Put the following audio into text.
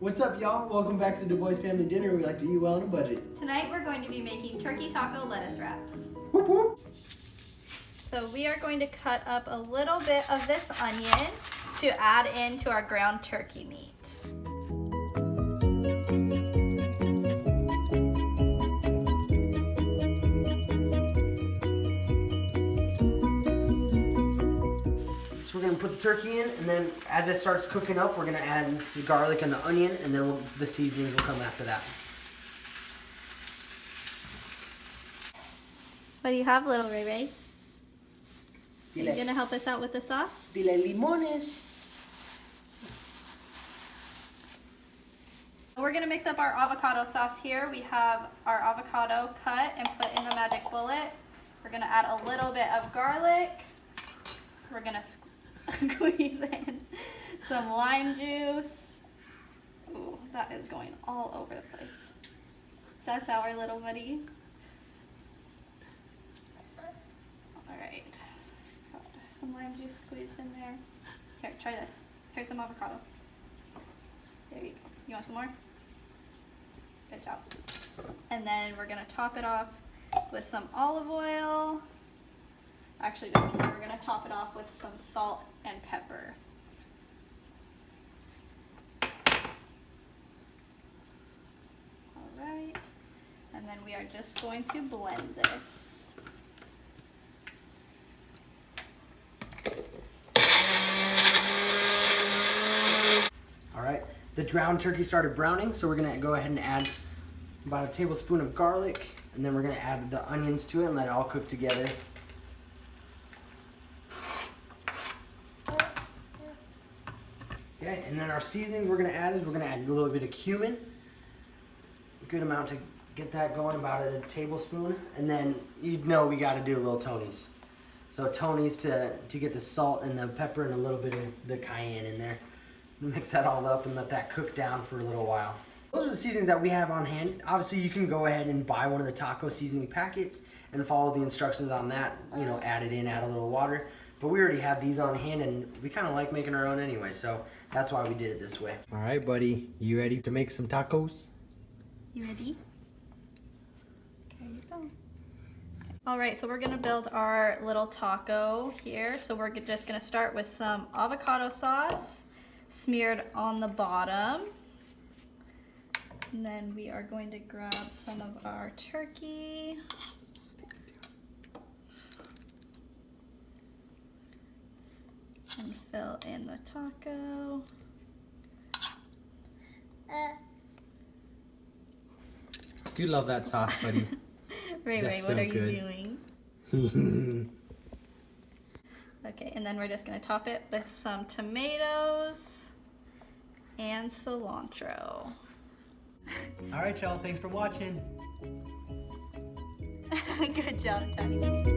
What's up, y'all? Welcome back to Dubois Family Dinner. We like to eat well on a budget. Tonight we're going to be making turkey taco lettuce wraps. Whoop whoop. So we are going to cut up a little bit of this onion to add into our ground turkey meat. So we're gonna put the turkey in, and then as it starts cooking up, we're gonna add the garlic and the onion, and then the seasonings will come after that. What do you have, little Ray Ray? Are you Dile, gonna help us out with the sauce? dile limones. We're gonna mix up our avocado sauce here. We have our avocado cut and put in the magic bullet. We're gonna add a little bit of garlic. We're gonna squeeze in some lime juice. Ooh, that is going all over the place. Is that sour, little buddy? All right. Got some lime juice squeezed in there. Here, try this. Here's some avocado. There you go. You want some more? Good job. And then we're gonna top it off with some olive oil. Actually, just kidding. We're gonna top it off with some salt and pepper. All right. And then we are just going to blend this. All right, the ground turkey started browning, so we're gonna go ahead and add about a tablespoon of garlic, and then we're gonna add the onions to it and let it all cook together. Okay, and then our seasonings we're gonna add a little bit of cumin, a good amount to get that going, about a tablespoon, and then we gotta do a little Tony's. So Tony's to get the salt and the pepper and a little bit of the cayenne in there. Mix that all up and let that cook down for a little while. Those are the seasonings that we have on hand. Obviously, you can go ahead and buy one of the taco seasoning packets and follow the instructions on that. You know, add it in, add a little water. But we already have these on hand, and we kind of like making our own anyway, so that's why we did it this way. All right, buddy, you ready to make some tacos? You ready? There you go. All right, so we're gonna build our little taco here. So we're just gonna start with some avocado sauce smeared on the bottom. And then we are going to grab some of our turkey. And fill in the taco. Do love that sauce, buddy. Ray, That's what so are good. you doing? Okay, and then we're just gonna top it with some tomatoes and cilantro. All right, y'all, thanks for watching. Good job, Tony.